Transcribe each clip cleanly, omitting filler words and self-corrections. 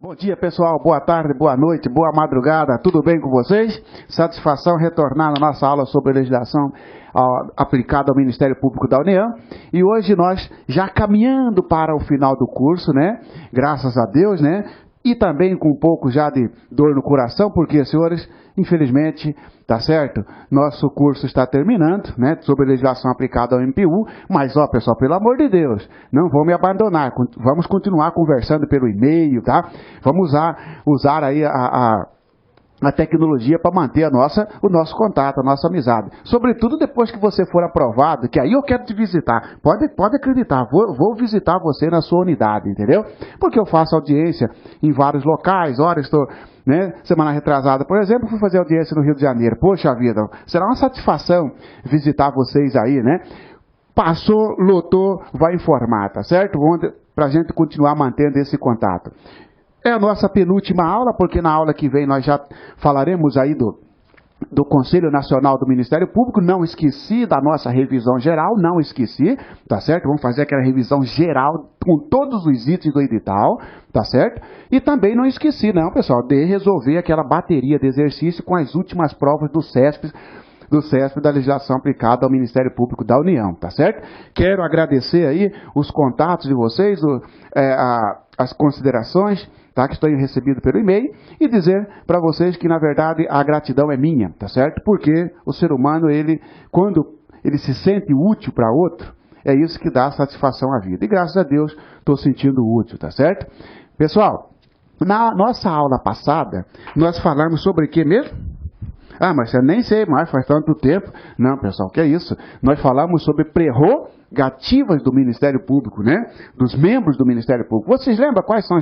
Bom dia, pessoal. Boa tarde, boa noite, boa madrugada. Tudo bem com vocês? Satisfação retornar na nossa aula sobre legislação aplicada ao Ministério Público da União. E hoje nós já caminhando para o final do curso, né? Graças a Deus, né? E também com um pouco já de dor no coração, porque, senhores, infelizmente, tá certo? Nosso curso está terminando, né? Sobre legislação aplicada ao MPU. Mas, ó, pessoal, pelo amor de Deus, não vão me abandonar. Vamos continuar conversando pelo e-mail, tá? Vamos usar aí a tecnologia para manter o nosso contato, a nossa amizade. Sobretudo depois que você for aprovado, que aí eu quero te visitar. Pode acreditar, vou visitar você na sua unidade, entendeu? Porque eu faço audiência em vários locais. Ora, estou, né, semana retrasada, por exemplo, fui fazer audiência no Rio de Janeiro. Poxa vida, será uma satisfação visitar vocês aí, né? Passou, lotou, vai informar, tá certo? Para a gente continuar mantendo esse contato. É a nossa penúltima aula, porque na aula que vem nós já falaremos aí do Conselho Nacional do Ministério Público. Não esqueci da nossa revisão geral, não esqueci, tá certo? Vamos fazer aquela revisão geral com todos os itens do edital, tá certo? E também não esqueci, não, pessoal, de resolver aquela bateria de exercício com as últimas provas do CESP, da legislação aplicada ao Ministério Público da União, tá certo? Quero agradecer aí os contatos de vocês, as considerações, tá, que estou recebido pelo e-mail, e dizer para vocês que, na verdade, a gratidão é minha, tá certo? Porque o ser humano, quando ele se sente útil para outro, é isso que dá satisfação à vida. E graças a Deus, estou sentindo útil, tá certo? Pessoal, na nossa aula passada, nós falamos sobre o que mesmo? Ah, mas eu nem sei mais, faz tanto tempo. Não, pessoal, que é isso? Nós falamos sobre prerrogativas do Ministério Público, né? Dos membros do Ministério Público. Vocês lembram quais são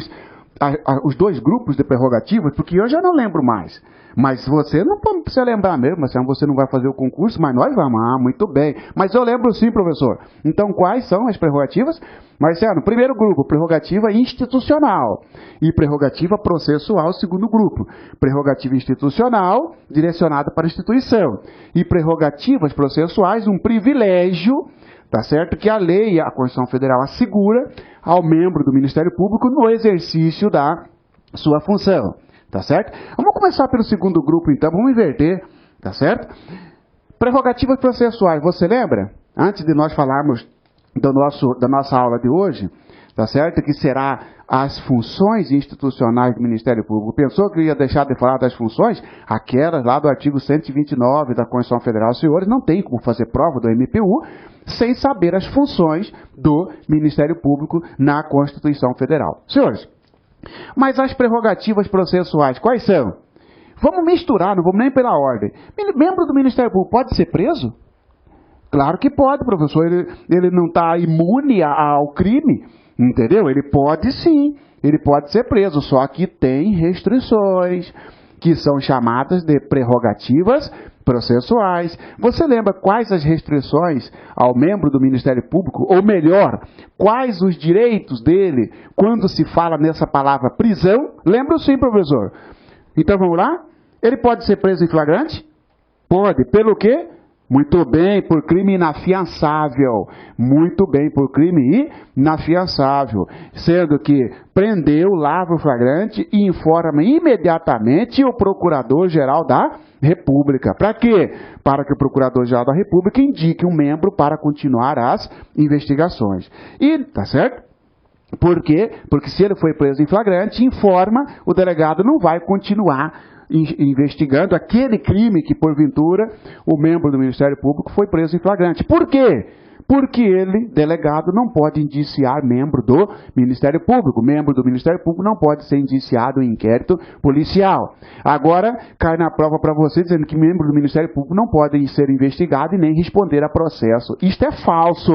os dois grupos de prerrogativas? Porque eu já não lembro mais. Mas você não precisa lembrar mesmo, senão você não vai fazer o concurso, mas nós vamos. Ah, muito bem. Mas eu lembro sim, professor. Então, quais são as prerrogativas? Marcelo, primeiro grupo, prerrogativa institucional. E prerrogativa processual, segundo grupo. Prerrogativa institucional, direcionada para a instituição. E prerrogativas processuais, um privilégio, tá certo? Que a lei e a Constituição Federal assegura ao membro do Ministério Público no exercício da sua função. Tá certo? Vamos começar pelo segundo grupo, então. Vamos inverter, tá certo? Prerrogativas processuais. Você lembra? Antes de nós falarmos da nossa aula de hoje, tá certo? Que será as funções institucionais do Ministério Público. Pensou que eu ia deixar de falar das funções? Aquelas lá do artigo 129 da Constituição Federal. Senhores, não tem como fazer prova do MPU sem saber as funções do Ministério Público na Constituição Federal. Senhores, mas as prerrogativas processuais, quais são? Vamos misturar, não vamos nem pela ordem. Membro do Ministério Público pode ser preso? Claro que pode, professor. Ele não está imune ao crime, entendeu? Ele pode sim, ele pode ser preso, só que tem restrições, que são chamadas de prerrogativas processuais. Você lembra quais as restrições ao membro do Ministério Público? Ou melhor, quais os direitos dele quando se fala nessa palavra prisão? Lembra sim, professor? Então vamos lá? Ele pode ser preso em flagrante? Pode. Pelo quê? Muito bem, por crime inafiançável. Muito bem, por crime inafiançável. Sendo que prendeu, lavra o flagrante e informa imediatamente o Procurador-Geral da República. Para quê? Para que o Procurador-Geral da República indique um membro para continuar as investigações. E, tá certo? Por quê? Porque se ele foi preso em flagrante, informa, o delegado não vai continuar investigando aquele crime que, porventura, o membro do Ministério Público foi preso em flagrante. Por quê? Porque ele, delegado, não pode indiciar membro do Ministério Público. Membro do Ministério Público não pode ser indiciado em inquérito policial. Agora, cai na prova para você dizendo que membro do Ministério Público não pode ser investigado e nem responder a processo. Isto é falso.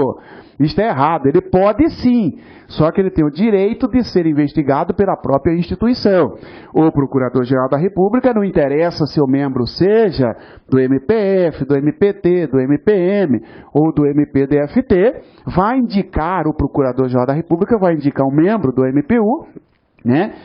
Isto é errado. Ele pode sim, só que ele tem o direito de ser investigado pela própria instituição. O Procurador-Geral da República, não interessa se o membro seja do MPF, do MPT, do MPM ou do MPDFT, vai indicar, o Procurador-Geral da República vai indicar um membro do MPU, né,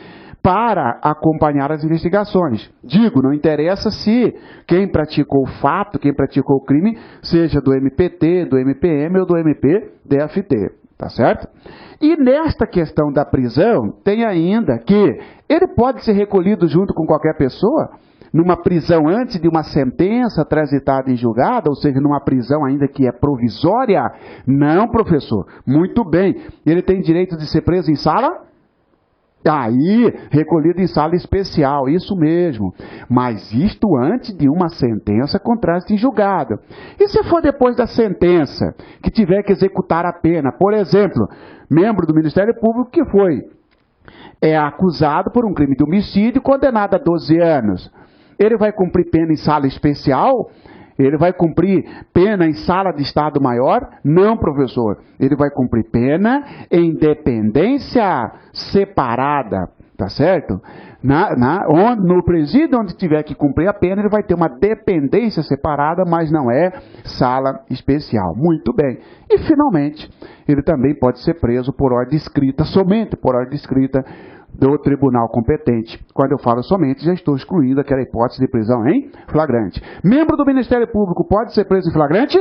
para acompanhar as investigações. Digo, não interessa se quem praticou o fato, quem praticou o crime, seja do MPT, do MPM ou do MPDFT. tá certo? E nesta questão da prisão, tem ainda que ele pode ser recolhido junto com qualquer pessoa, numa prisão antes de uma sentença transitada em julgado, ou seja, numa prisão ainda que é provisória? Não, professor. Muito bem. Ele tem direito de ser preso em sala? Aí, recolhido em sala especial, isso mesmo. Mas isto antes de uma sentença com trânsito em julgado. E se for depois da sentença, que tiver que executar a pena? Por exemplo, membro do Ministério Público que foi acusado por um crime de homicídio, condenado a 12 anos. Ele vai cumprir pena em sala especial? Ele vai cumprir pena em sala de Estado Maior? Não, professor. Ele vai cumprir pena em dependência separada, tá certo? No presídio onde tiver que cumprir a pena, ele vai ter uma dependência separada, mas não é sala especial. Muito bem. E, finalmente, ele também pode ser preso por ordem escrita, somente por ordem escrita, do tribunal competente. Quando eu falo somente, já estou excluindo aquela hipótese de prisão em flagrante. Membro do Ministério Público pode ser preso em flagrante?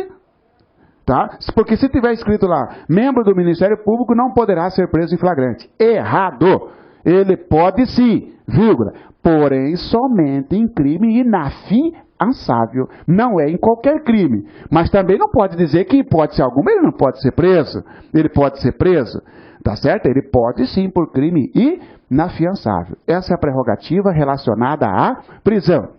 Tá? Porque se tiver escrito lá, membro do Ministério Público não poderá ser preso em flagrante. Errado! Ele pode sim, vírgula, porém somente em crime inafiançável. Não é em qualquer crime. Mas também não pode dizer que em hipótese alguma ele não pode ser preso. Ele pode ser preso. Tá certo? Ele pode sim por crime inafiançável. Essa é a prerrogativa relacionada à prisão.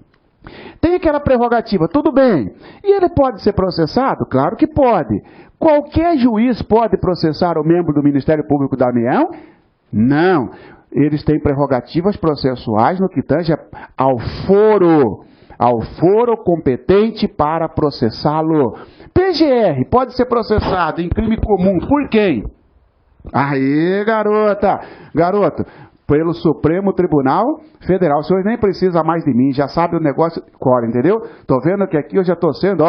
Tem aquela prerrogativa, tudo bem. E ele pode ser processado? Claro que pode. Qualquer juiz pode processar o membro do Ministério Público da União? Não. Eles têm prerrogativas processuais no que tange ao foro competente para processá-lo. PGR pode ser processado em crime comum por quem? Aí, garoto, pelo Supremo Tribunal Federal. O senhor nem precisa mais de mim, já sabe o negócio core, entendeu? Tô vendo que aqui eu já tô sendo,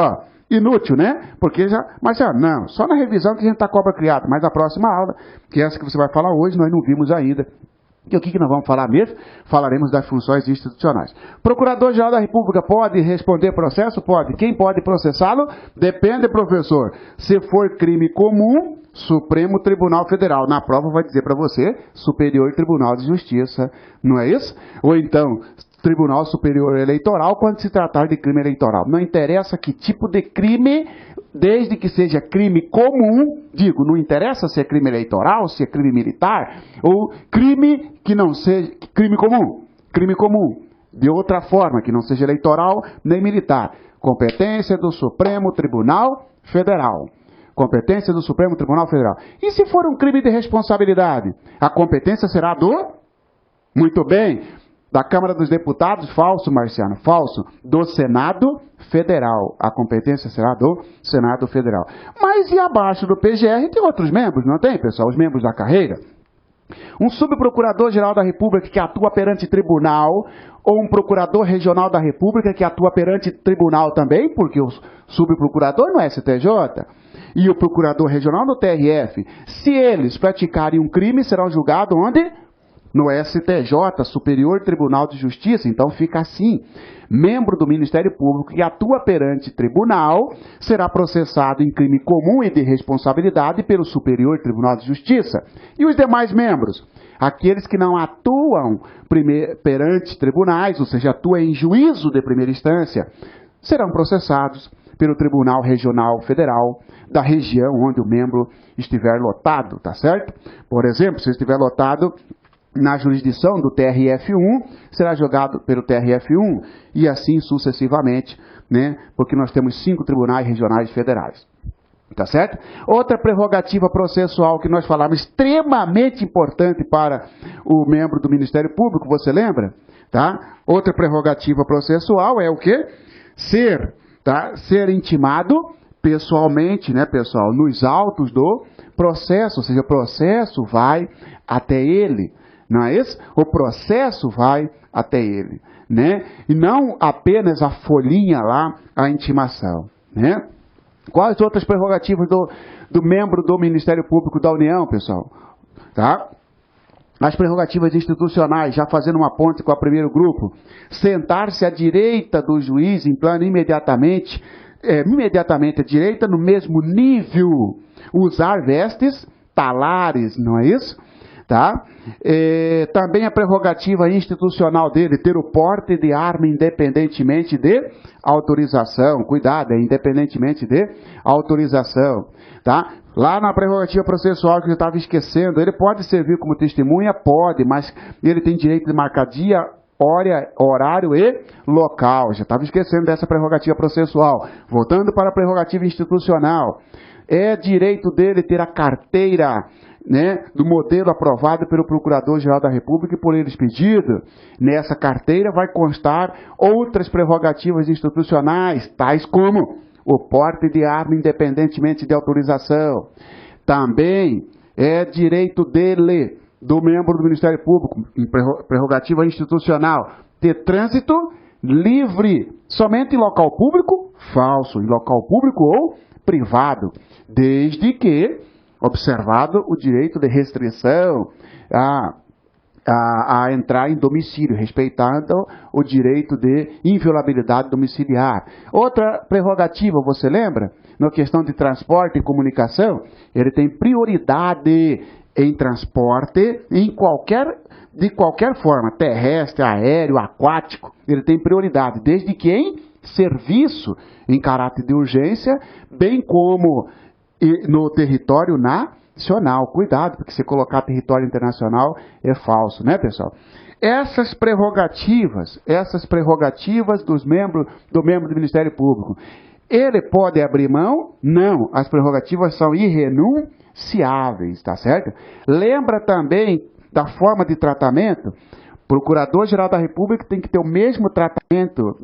inútil, né? Porque já... Mas, não, só na revisão que a gente tá cobra criado. Mas a próxima aula, que é essa que você vai falar hoje, nós não vimos ainda. E o que nós vamos falar mesmo? Falaremos das funções institucionais. Procurador-Geral da República pode responder processo? Pode. Quem pode processá-lo? Depende, professor. Se for crime comum, Supremo Tribunal Federal. Na prova vai dizer para você, Superior Tribunal de Justiça. Não é isso? Ou então, Tribunal Superior Eleitoral, quando se tratar de crime eleitoral. Não interessa que tipo de crime, desde que seja crime comum, digo, não interessa se é crime eleitoral, se é crime militar, ou crime que não seja crime comum, de outra forma, que não seja eleitoral nem militar. Competência do Supremo Tribunal Federal. Competência do Supremo Tribunal Federal. E se for um crime de responsabilidade? A competência será do? Muito bem. Da Câmara dos Deputados? Falso, Marciano. Falso. Do Senado Federal. A competência será do Senado Federal. Mas e abaixo do PGR tem outros membros, não tem, pessoal? Os membros da carreira. Um subprocurador-geral da República que atua perante tribunal, ou um procurador regional da República que atua perante tribunal também, porque o subprocurador no STJ e o procurador regional no TRF, se eles praticarem um crime, serão julgados onde? No STJ, Superior Tribunal de Justiça. Então fica assim: membro do Ministério Público que atua perante tribunal será processado em crime comum e de responsabilidade pelo Superior Tribunal de Justiça. E os demais membros? Aqueles que não atuam perante tribunais, ou seja, atuam em juízo de primeira instância, serão processados pelo Tribunal Regional Federal da região onde o membro estiver lotado, tá certo? Por exemplo, se estiver lotado na jurisdição do TRF1, será julgado pelo TRF1 e assim sucessivamente, né? Porque nós temos 5 tribunais regionais federais. Tá certo? Outra prerrogativa processual que nós falamos extremamente importante para o membro do Ministério Público, você lembra? Tá? Outra prerrogativa processual é o quê? Ser intimado pessoalmente, né, pessoal, nos autos do processo, ou seja, o processo vai até ele. Não é isso? O processo vai até ele, né? E não apenas a folhinha lá, a intimação, né? Quais outras prerrogativas do membro do Ministério Público da União, pessoal? Tá? As prerrogativas institucionais, já fazendo uma ponte com o primeiro grupo. Sentar-se à direita do juiz em plano imediatamente à direita, no mesmo nível. Usar vestes hospitalares, não é isso? Tá? Também a prerrogativa institucional dele, ter o porte de arma independentemente de autorização. Cuidado, independentemente de autorização. Tá? Lá na prerrogativa processual que eu estava esquecendo, ele pode servir como testemunha? Pode, mas ele tem direito de marcar dia, horário e local. Já estava esquecendo dessa prerrogativa processual. Voltando para a prerrogativa institucional. É direito dele ter a carteira, né, do modelo aprovado pelo Procurador-Geral da República e por ele expedido. Nessa carteira vai constar outras prerrogativas institucionais, tais como o porte de arma independentemente de autorização. Também é direito dele, do membro do Ministério Público, em prerrogativa institucional, ter trânsito livre, somente em local público, falso, em local público ou privado, desde que observado o direito de restrição a entrar em domicílio, respeitando o direito de inviolabilidade domiciliar. Outra prerrogativa, você lembra? Na questão de transporte e comunicação, ele tem prioridade em transporte de qualquer forma, terrestre, aéreo, aquático, ele tem prioridade, desde que em serviço em caráter de urgência, bem como no território nacional. Cuidado, porque se colocar território internacional é falso, né, pessoal? Essas prerrogativas do membro do Ministério Público, ele pode abrir mão? Não, as prerrogativas são irrenunciáveis, tá certo? Lembra também da forma de tratamento? Procurador-Geral da República tem que ter o mesmo tratamento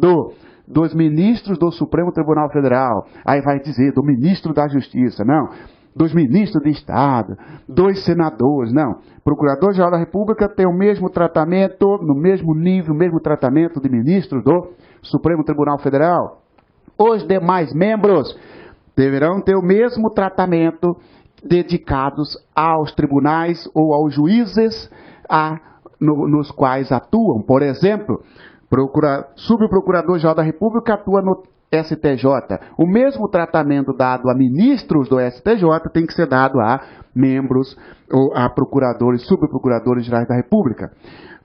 dos ministros do Supremo Tribunal Federal. Aí vai dizer, do ministro da Justiça, não. Dos ministros de Estado, dos senadores, não. Procurador-Geral da República tem o mesmo tratamento, no mesmo nível, o mesmo tratamento de ministros do Supremo Tribunal Federal. Os demais membros deverão ter o mesmo tratamento dedicados aos tribunais ou aos juízes nos quais atuam. Por exemplo, subprocurador-geral da República atua no STJ. O mesmo tratamento dado a ministros do STJ tem que ser dado a membros ou a procuradores, subprocuradores gerais da República.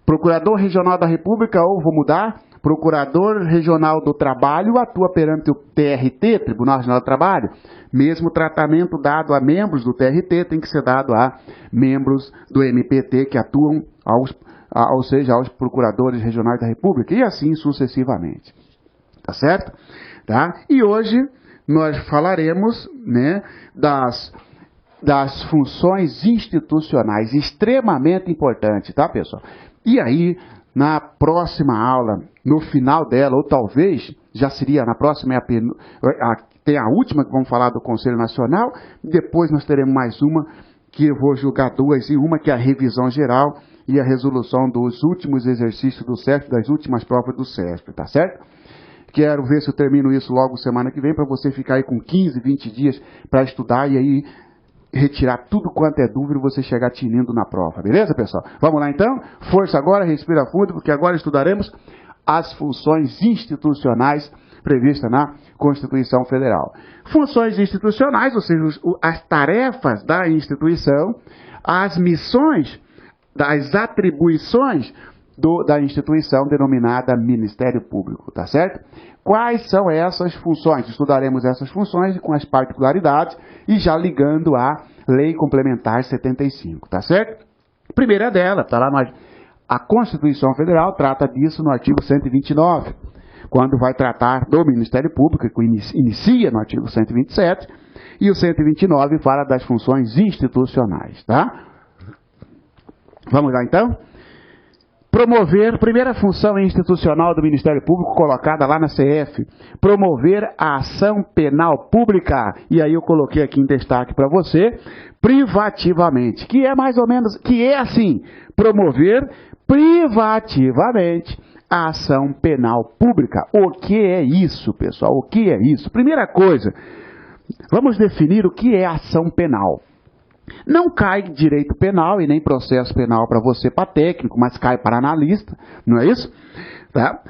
Procurador Regional da República, ou vou mudar, Procurador Regional do Trabalho atua perante o TRT, Tribunal Regional do Trabalho. Mesmo tratamento dado a membros do TRT tem que ser dado a membros do MPT que atuam ou seja, aos procuradores regionais da República, e assim sucessivamente. Tá certo? Tá? E hoje nós falaremos, né, das funções institucionais, extremamente importante, tá, pessoal? E aí, na próxima aula, no final dela, ou talvez, já seria na próxima, tem a última que vamos falar do Conselho Nacional, depois nós teremos mais uma, que eu vou julgar duas, e uma que é a revisão geral e a resolução dos últimos exercícios do CESP, das últimas provas do CESP, tá certo? Quero ver se eu termino isso logo semana que vem, para você ficar aí com 15, 20 dias para estudar e aí retirar tudo quanto é dúvida e você chegar tinindo na prova. Beleza, pessoal? Vamos lá então? Força agora, respira fundo, porque agora estudaremos as funções institucionais previstas na Constituição Federal. Funções institucionais, ou seja, as tarefas da instituição, as missões, das atribuições da instituição denominada Ministério Público, tá certo? Quais são essas funções? Estudaremos essas funções com as particularidades e já ligando à Lei Complementar 75, tá certo? Primeira dela, tá lá a Constituição Federal trata disso no artigo 129, quando vai tratar do Ministério Público, que inicia no artigo 127, e o 129 fala das funções institucionais, tá? Vamos lá então? Promover, primeira função institucional do Ministério Público colocada lá na CF, promover a ação penal pública, e aí eu coloquei aqui em destaque para você, privativamente, que é mais ou menos, que é assim, promover privativamente a ação penal pública. O que é isso, pessoal? O que é isso? Primeira coisa, vamos definir o que é ação penal. Não cai direito penal e nem processo penal para você, para técnico, mas cai para analista, não é isso? Tá?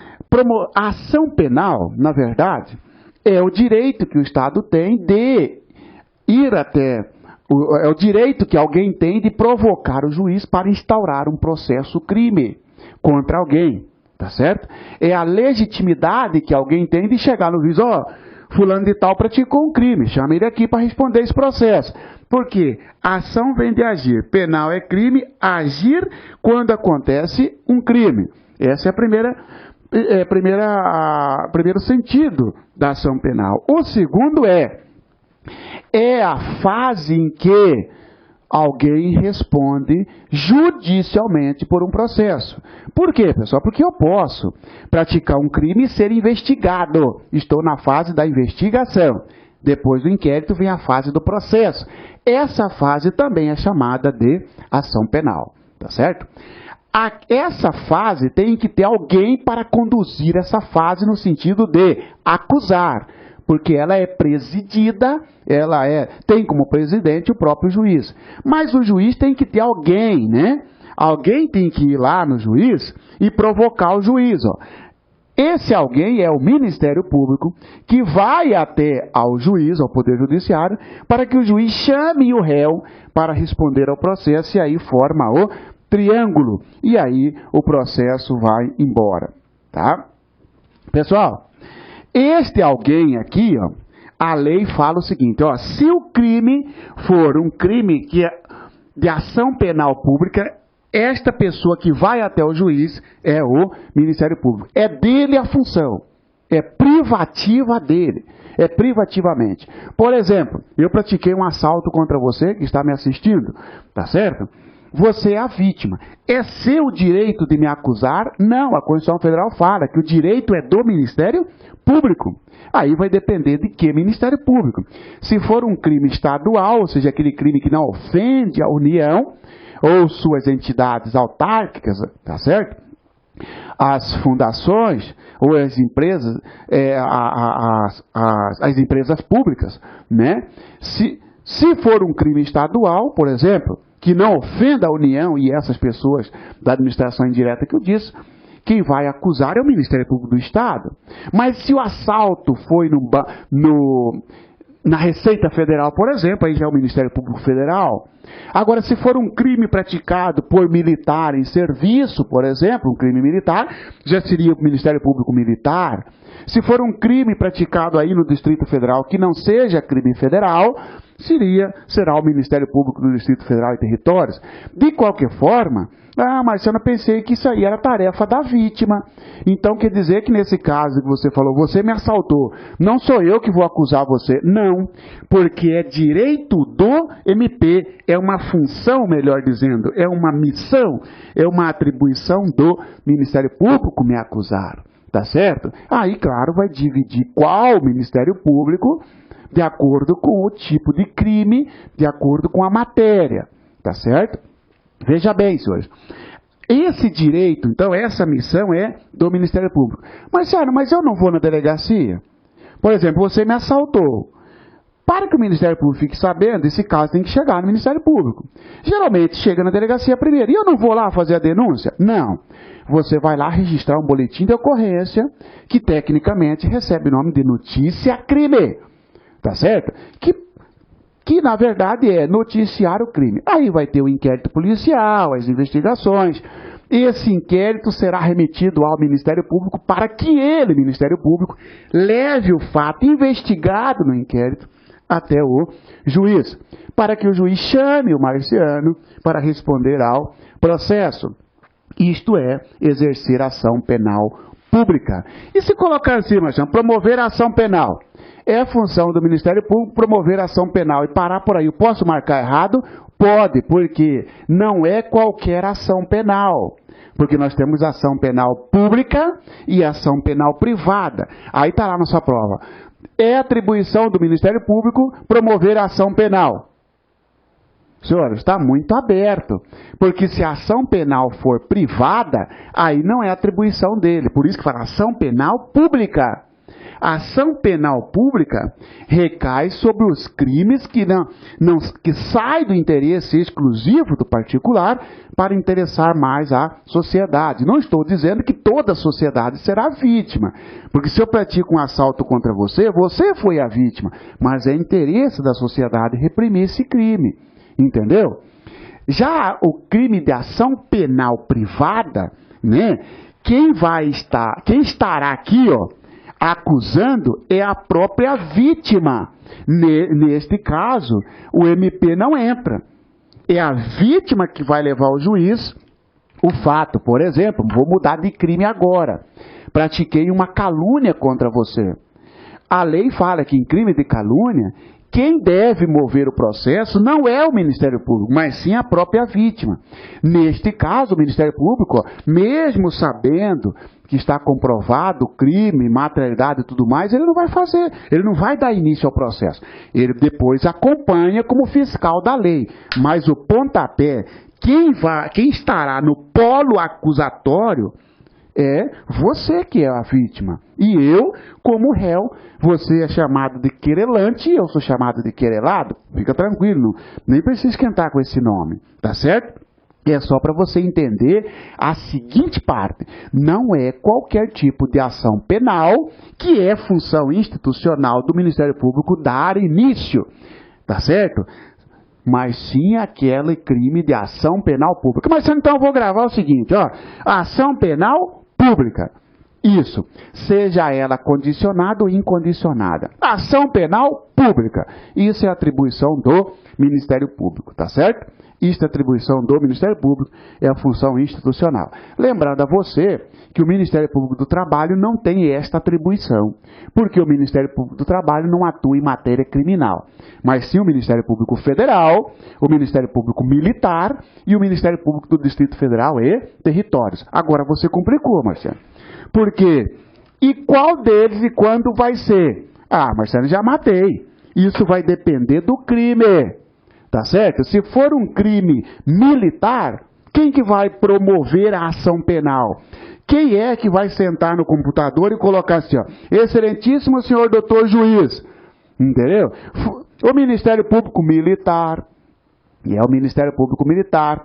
A ação penal, na verdade, é o direito que o Estado tem de ir até É o direito que alguém tem de provocar o juiz para instaurar um processo crime contra alguém, tá certo? É a legitimidade que alguém tem de chegar no juiz, fulano de tal praticou um crime, chama ele aqui para responder esse processo. Por quê? Ação vem de agir. Penal é crime, agir quando acontece um crime. Esse é primeiro sentido da ação penal. O segundo é a fase em que alguém responde judicialmente por um processo. Por quê, pessoal? Porque eu posso praticar um crime e ser investigado. Estou na fase da investigação. Depois do inquérito vem a fase do processo. Essa fase também é chamada de ação penal, tá certo? Essa fase tem que ter alguém para conduzir essa fase no sentido de acusar, porque ela é presidida, tem como presidente o próprio juiz. Mas o juiz tem que ter alguém, né? Alguém tem que ir lá no juiz e provocar o juiz, Esse alguém é o Ministério Público que vai até ao juiz, ao Poder Judiciário, para que o juiz chame o réu para responder ao processo e aí forma o triângulo. E aí o processo vai embora, tá? Pessoal, este alguém aqui, a lei fala o seguinte, se o crime for um crime de ação penal pública, esta pessoa que vai até o juiz é o Ministério Público. É dele a função. É privativa dele. É privativamente. Por exemplo, eu pratiquei um assalto contra você que está me assistindo. Tá certo? Você é a vítima. É seu direito de me acusar? Não, a Constituição Federal fala que o direito é do Ministério Público. Aí vai depender de que Ministério Público. Se for um crime estadual, ou seja, aquele crime que não ofende a União, ou suas entidades autárquicas, tá certo? As fundações ou as empresas, as empresas públicas, né? Se for um crime estadual, por exemplo, que não ofenda a União e essas pessoas da administração indireta que eu disse, quem vai acusar é o Ministério Público do Estado. Mas se o assalto foi na Receita Federal, por exemplo, aí já é o Ministério Público Federal. Agora, se for um crime praticado por militar em serviço, por exemplo, um crime militar, já seria o Ministério Público Militar. Se for um crime praticado aí no Distrito Federal que não seja crime federal, será o Ministério Público do Distrito Federal e Territórios. De qualquer forma, mas eu não pensei que isso aí era tarefa da vítima. Então quer dizer que nesse caso que você falou, você me assaltou, não sou eu que vou acusar você. Não, porque é direito do MP, é uma função, melhor dizendo, é uma missão, é uma atribuição do Ministério Público me acusar. Tá certo? Aí, claro, vai dividir qual Ministério Público de acordo com o tipo de crime, de acordo com a matéria. Tá certo? Veja bem, senhores. Esse direito, então, essa missão é do Ministério Público. Mas, senhora, eu não vou na delegacia? Por exemplo, você me assaltou. Para que o Ministério Público fique sabendo, esse caso tem que chegar no Ministério Público. Geralmente chega na delegacia primeiro. E eu não vou lá fazer a denúncia? Não. Você vai lá registrar um boletim de ocorrência que tecnicamente recebe o nome de notícia crime. Tá certo? Que na verdade é noticiar o crime. Aí vai ter o inquérito policial, as investigações. Esse inquérito será remetido ao Ministério Público para que ele, Ministério Público, leve o fato investigado no inquérito até o juiz, para que o juiz chame o marciano para responder ao processo. Isto é exercer ação penal pública. E se colocar assim, marciano, promover a ação penal? É função do Ministério Público promover a ação penal e parar por aí. Eu posso marcar errado? Pode, porque não é qualquer ação penal. Porque nós temos ação penal pública e ação penal privada. Aí está lá na sua prova. É atribuição do Ministério Público promover a ação penal. Senhores, está muito aberto. Porque se a ação penal for privada, aí não é atribuição dele. Por isso que fala ação penal pública. A ação penal pública recai sobre os crimes que saem do interesse exclusivo do particular para interessar mais a sociedade. Não estou dizendo que toda a sociedade será vítima, porque se eu pratico um assalto contra você, você foi a vítima, mas é interesse da sociedade reprimir esse crime, entendeu? Já o crime de ação penal privada, né? Quem estará aqui, ó, acusando é a própria vítima. Neste caso, o MP não entra. É a vítima que vai levar ao juiz o fato. Por exemplo, vou mudar de crime agora. Pratiquei uma calúnia contra você. A lei fala que em crime de calúnia, quem deve mover o processo não é o Ministério Público, mas sim a própria vítima. Neste caso, o Ministério Público, ó, mesmo sabendo que está comprovado o crime, materialidade e tudo mais, ele não vai fazer, ele não vai dar início ao processo. Ele depois acompanha como fiscal da lei. Mas o pontapé, quem estará no polo acusatório é você que é a vítima. E eu, como réu, você é chamado de querelante e eu sou chamado de querelado. Fica tranquilo, nem precisa esquentar com esse nome, tá certo? É só para você entender a seguinte parte. Não é qualquer tipo de ação penal que é função institucional do Ministério Público dar início, tá certo? Mas sim aquele crime de ação penal pública. Mas então eu vou gravar o seguinte, ó. Ação penal pública. Isso. Seja ela condicionada ou incondicionada. Ação penal pública. Isso é atribuição do Ministério Público, tá certo? Isso é atribuição do Ministério Público, é a função institucional. Lembrando a você que o Ministério Público do Trabalho não tem esta atribuição, porque o Ministério Público do Trabalho não atua em matéria criminal, mas sim o Ministério Público Federal, o Ministério Público Militar e o Ministério Público do Distrito Federal e Territórios. Agora você complicou, Marciano. Por quê? E qual deles e quando vai ser? Ah, Marciano, já matei. Isso vai depender do crime. Tá certo? Se for um crime militar, quem que vai promover a ação penal? Quem é que vai sentar no computador e colocar assim, ó, excelentíssimo senhor doutor juiz, entendeu? O Ministério Público Militar, e é o Ministério Público Militar,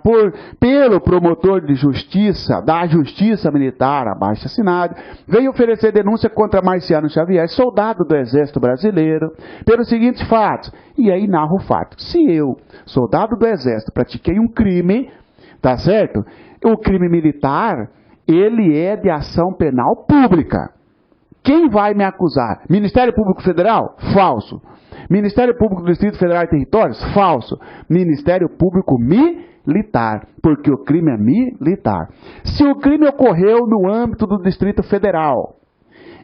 pelo promotor de justiça, da Justiça Militar, abaixo assinado, veio oferecer denúncia contra Marciano Xavier, soldado do Exército Brasileiro, pelos seguintes fatos. E aí narra o fato. Se eu, soldado do Exército, pratiquei um crime, tá certo? O crime militar, ele é de ação penal pública. Quem vai me acusar? Ministério Público Federal? Falso. Ministério Público do Distrito Federal e Territórios? Falso. Ministério Público Militar, porque o crime é militar. Se o crime ocorreu no âmbito do Distrito Federal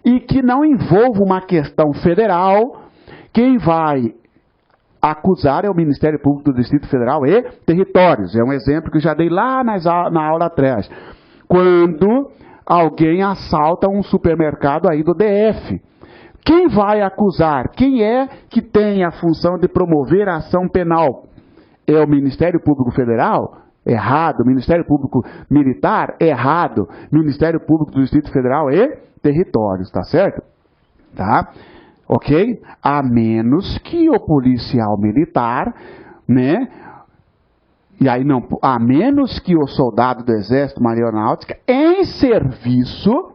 e que não envolva uma questão federal, quem vai acusar é o Ministério Público do Distrito Federal e Territórios. É um exemplo que eu já dei lá na aula atrás. Quando alguém assalta um supermercado aí do DF. Quem vai acusar? Quem é que tem a função de promover a ação penal? É o Ministério Público Federal? Errado. Ministério Público Militar? Errado. Ministério Público do Distrito Federal e Territórios, tá certo? Tá? Ok? A menos que o policial militar, né? E aí não, a menos que o soldado do Exército, Marinha Aeronáutica, em serviço,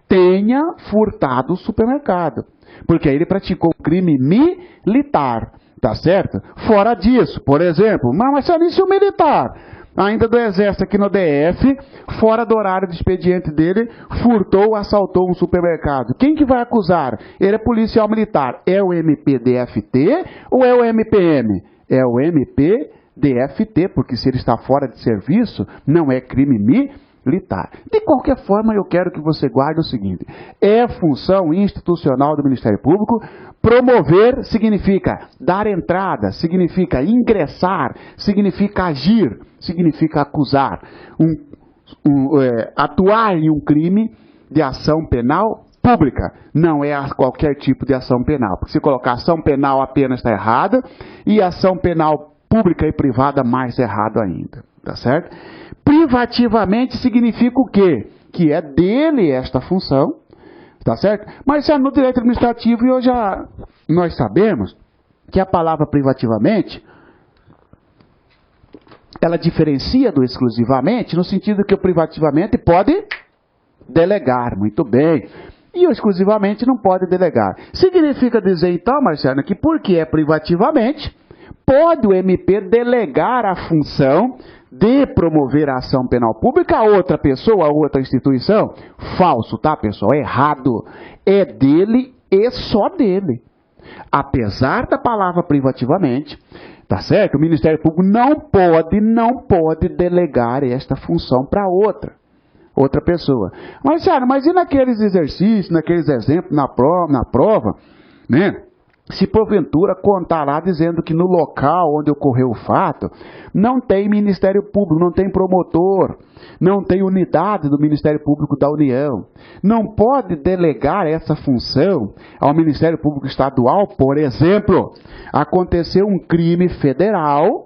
tenha furtado o supermercado. Porque aí ele praticou um crime militar, tá certo? Fora disso, por exemplo, mas se o militar, ainda do Exército aqui no DF, fora do horário de expediente dele, furtou ou assaltou um supermercado. Quem que vai acusar? Ele é policial militar. É o MPDFT ou é o MPM? É o MPDFT, porque se ele está fora de serviço, não é crime militar. De qualquer forma, eu quero que você guarde o seguinte: é função institucional do Ministério Público. Promover significa dar entrada, significa ingressar, significa agir, significa acusar, atuar em um crime de ação penal pública. Não é qualquer tipo de ação penal, porque se colocar ação penal apenas está errada, e ação penal pública e privada mais errado ainda, tá certo? Privativamente significa o quê? Que é dele esta função, Tá certo? Mas no direito administrativo nós sabemos que a palavra privativamente, ela diferencia do exclusivamente, no sentido que o privativamente pode delegar, muito bem, e o exclusivamente não pode delegar. Significa dizer então, Marciano, que porque é privativamente, pode o MP delegar a função de promover a ação penal pública a outra pessoa, a outra instituição? Falso, tá, pessoal? Errado. É dele e só dele. Apesar da palavra privativamente, tá certo? O Ministério Público não pode delegar esta função para outra pessoa. Mas, sério, mas e naqueles exercícios, naqueles exemplos, na prova, né? Se porventura contar lá dizendo que no local onde ocorreu o fato, não tem Ministério Público, não tem promotor, não tem unidade do Ministério Público da União, não pode delegar essa função ao Ministério Público Estadual, por exemplo, aconteceu um crime federal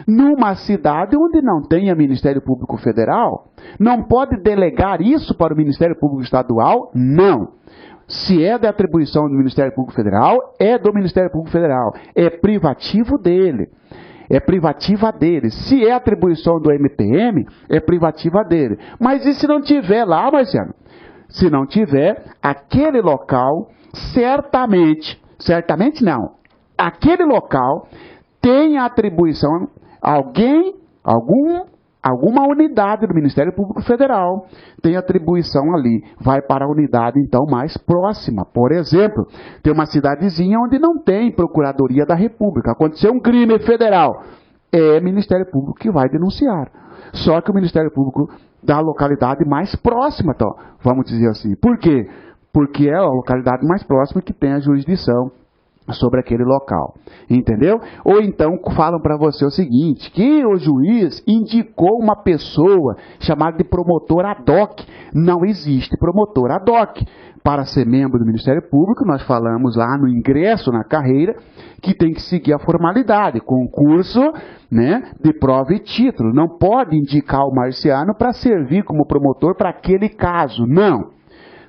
numa cidade onde não tenha Ministério Público Federal, não pode delegar isso para o Ministério Público Estadual? Não. Se é da atribuição do Ministério Público Federal, é do Ministério Público Federal. É privativo dele. É privativa dele. Se é atribuição do MPM, é privativa dele. Mas e se não tiver lá, Marciano? Se não tiver, aquele local, certamente não, aquele local tem a atribuição, alguma unidade do Ministério Público Federal tem atribuição ali, vai para a unidade então mais próxima. Por exemplo, tem uma cidadezinha onde não tem Procuradoria da República, aconteceu um crime federal, é o Ministério Público que vai denunciar. Só que o Ministério Público da localidade mais próxima, então, vamos dizer assim. Por quê? Porque é a localidade mais próxima que tem a jurisdição sobre aquele local, entendeu? Ou então falam para você o seguinte, que o juiz indicou uma pessoa chamada de promotor ad hoc. Não existe promotor ad hoc. Para ser membro do Ministério Público, nós falamos lá no ingresso na carreira, que tem que seguir a formalidade, concurso, né, de prova e título. Não pode indicar o Marciano para servir como promotor para aquele caso, não.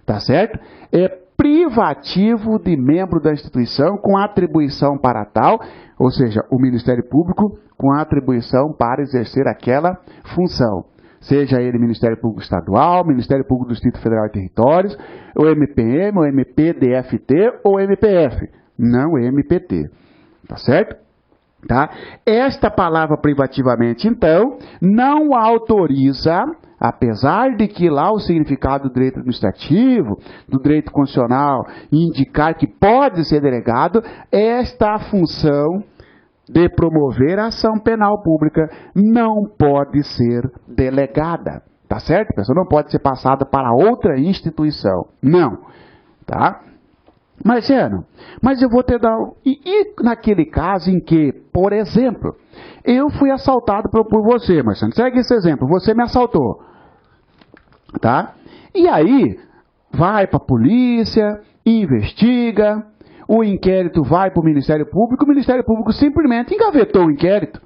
Tá certo? É privativo de membro da instituição com atribuição para tal, ou seja, o Ministério Público com atribuição para exercer aquela função. Seja ele Ministério Público Estadual, Ministério Público do Distrito Federal e Territórios, o MPM, o MPDFT ou MPF, não o MPT. Tá certo? Tá? Esta palavra privativamente, então, não autoriza, apesar de que lá o significado do direito administrativo, do direito constitucional, indicar que pode ser delegado, esta função de promover a ação penal pública não pode ser delegada. Tá certo, pessoal? Não pode ser passada para outra instituição. Não. Tá? Marciano, mas eu vou te dar... E naquele caso em que, por exemplo, eu fui assaltado por você, Marciano. Segue esse exemplo. Você me assaltou. Tá? E aí, vai para a polícia, investiga, o inquérito vai para o Ministério Público simplesmente engavetou o inquérito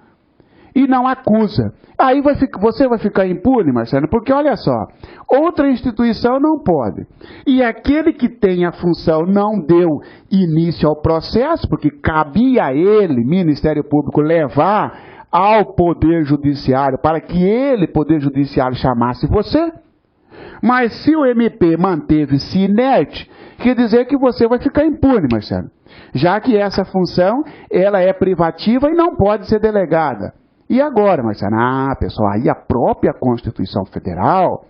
e não acusa. Aí você vai ficar impune, Marcelo, porque olha só, outra instituição não pode. E aquele que tem a função não deu início ao processo, porque cabia a ele, Ministério Público, levar ao Poder Judiciário para que ele, Poder Judiciário, chamasse você. Mas se o MP manteve-se inerte, quer dizer que você vai ficar impune, Marcelo. Já que essa função, ela é privativa e não pode ser delegada. E agora, Marcelo? Pessoal, aí a própria Constituição Federal,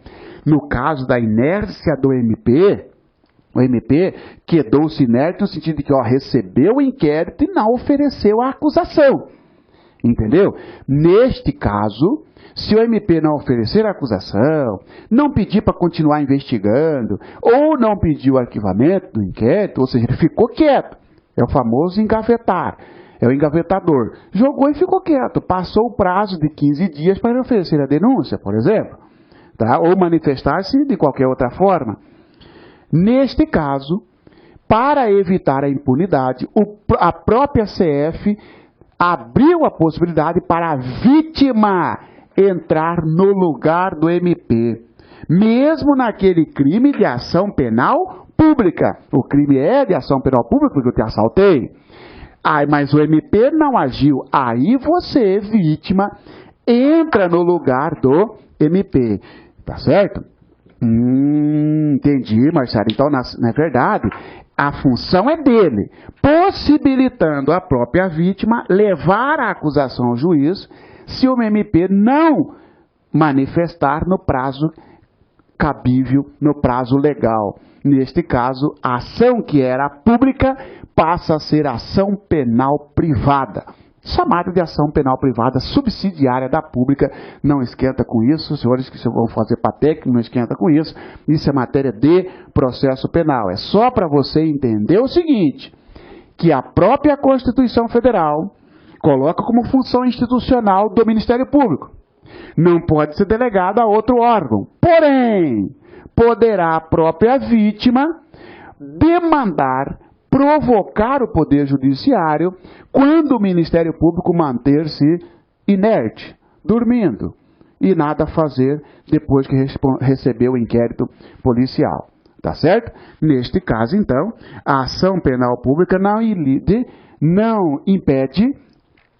no caso da inércia do MP, o MP quedou-se inerte no sentido de que recebeu o inquérito e não ofereceu a acusação. Entendeu? Neste caso, se o MP não oferecer a acusação, não pedir para continuar investigando, ou não pedir o arquivamento do inquérito, ou seja, ele ficou quieto. É o famoso engavetar. É o engavetador. Jogou e ficou quieto. Passou o prazo de 15 dias para oferecer a denúncia, por exemplo. Tá? Ou manifestar-se de qualquer outra forma. Neste caso, para evitar a impunidade, a própria CF abriu a possibilidade para a vítima entrar no lugar do MP. Mesmo naquele crime de ação penal pública. O crime é de ação penal pública porque eu te assaltei. Mas o MP não agiu. Aí você, vítima, entra no lugar do MP. Tá certo? Entendi, Marcelo. Então, na verdade, a função é dele, possibilitando a própria vítima levar a acusação ao juiz se o MP não manifestar no prazo cabível, no prazo legal. Neste caso, a ação que era pública passa a ser ação penal privada. Chamada de ação penal privada subsidiária da pública. Não esquenta com isso, senhores que vão fazer PATEC, não esquenta com isso. Isso é matéria de processo penal. É só para você entender o seguinte, que a própria Constituição Federal coloca como função institucional do Ministério Público. Não pode ser delegado a outro órgão. Porém, poderá a própria vítima demandar, provocar o Poder Judiciário quando o Ministério Público manter-se inerte, dormindo, e nada fazer depois que recebeu o inquérito policial. Tá certo? Neste caso, então, a ação penal pública não impede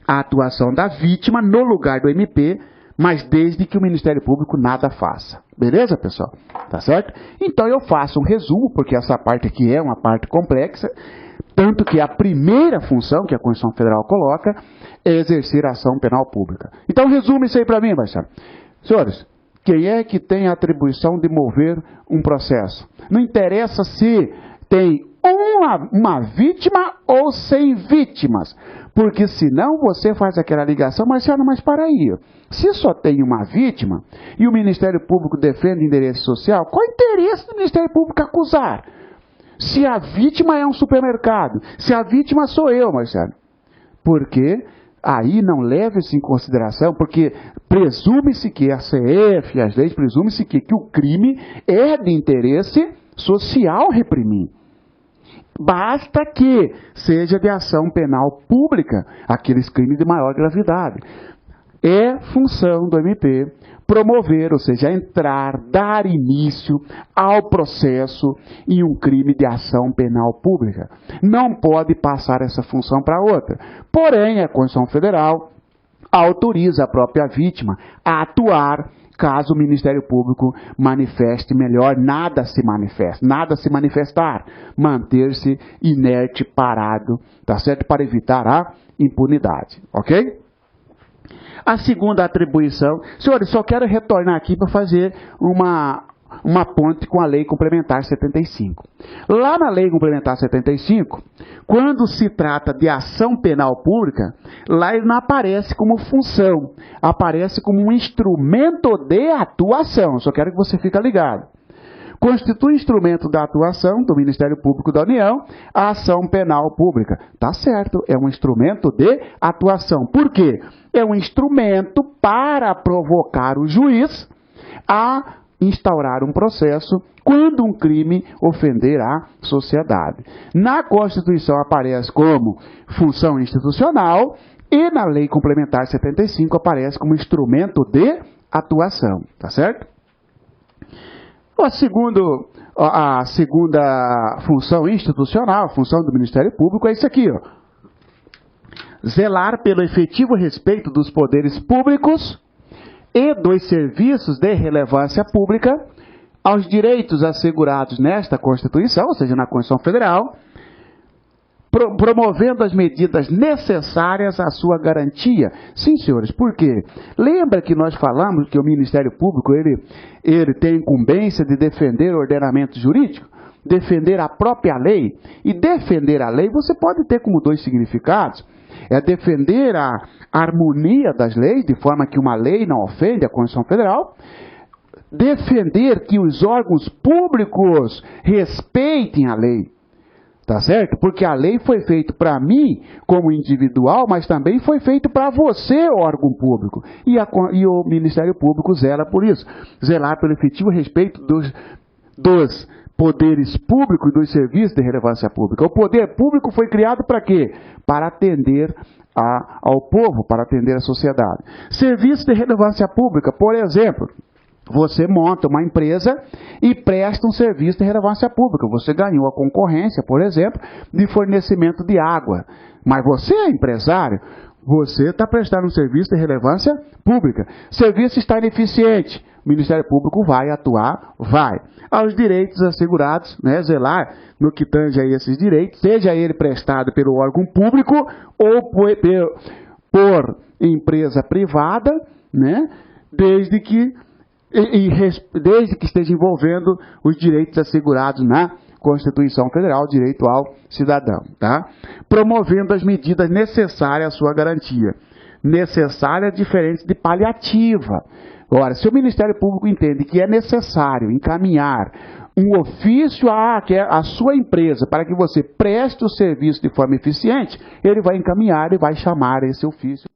a atuação da vítima no lugar do MP, mas desde que o Ministério Público nada faça. Beleza, pessoal? Tá certo? Então eu faço um resumo, porque essa parte aqui é uma parte complexa, tanto que a primeira função que a Constituição Federal coloca é exercer a ação penal pública. Então resume isso aí para mim, Marcelo. Senhores, quem é que tem a atribuição de mover um processo? Não interessa se tem uma vítima ou 100 vítimas, porque senão você faz aquela ligação, Marcelo, mas para aí, se só tem uma vítima e o Ministério Público defende interesse social, qual é o interesse do Ministério Público acusar? Se a vítima é um supermercado, se a vítima sou eu, Marcelo, porque aí não leva-se em consideração, porque presume-se que a CF, as leis, presume-se que o crime é de interesse social reprimir. Basta que seja de ação penal pública, aqueles crimes de maior gravidade. É função do MP promover, ou seja, entrar, dar início ao processo em um crime de ação penal pública. Não pode passar essa função para outra. Porém, a Constituição Federal autoriza a própria vítima a atuar caso o Ministério Público manifeste melhor, nada se manifestar, manter-se inerte, parado, tá certo? Para evitar a impunidade, ok? A segunda atribuição, senhores, só quero retornar aqui para fazer uma ponte com a Lei Complementar 75. Lá na Lei Complementar 75, quando se trata de ação penal pública, lá ele não aparece como função, aparece como um instrumento de atuação. Só quero que você fique ligado. Constitui instrumento da atuação do Ministério Público da União a ação penal pública. Tá certo, é um instrumento de atuação. Por quê? É um instrumento para provocar o juiz a instaurar um processo quando um crime ofender a sociedade. Na Constituição aparece como função institucional e na Lei Complementar 75 aparece como instrumento de atuação. Tá certo? A segunda função institucional, a função do Ministério Público é isso aqui, ó. Zelar pelo efetivo respeito dos poderes públicos e dos serviços de relevância pública aos direitos assegurados nesta Constituição, ou seja, na Constituição Federal, promovendo as medidas necessárias à sua garantia. Sim, senhores, por quê? Lembra que nós falamos que o Ministério Público ele tem incumbência de defender o ordenamento jurídico, defender a própria lei. E defender a lei você pode ter como dois significados. É defender a harmonia das leis, de forma que uma lei não ofende a Constituição Federal. Defender que os órgãos públicos respeitem a lei. Tá certo? Porque a lei foi feita para mim, como individual, mas também foi feita para você, órgão público. E o Ministério Público zela por isso. Zelar pelo efetivo respeito dos poderes públicos e dos serviços de relevância pública. O poder público foi criado para quê? Para atender ao povo, para atender a sociedade. Serviços de relevância pública, por exemplo, Você monta uma empresa e presta um serviço de relevância pública. Você ganhou a concorrência, por exemplo, de fornecimento de água. Mas você é empresário, você está prestando um serviço de relevância pública. O serviço está ineficiente. O Ministério Público vai atuar, vai. Aos direitos assegurados, né, zelar no que tange a esses direitos, seja ele prestado pelo órgão público ou por empresa privada, né, desde que esteja envolvendo os direitos assegurados na Constituição Federal, direito ao cidadão, tá? Promovendo as medidas necessárias à sua garantia. Necessária é diferente de paliativa. Ora, se o Ministério Público entende que é necessário encaminhar um ofício à sua empresa para que você preste o serviço de forma eficiente, ele vai encaminhar e vai chamar esse ofício.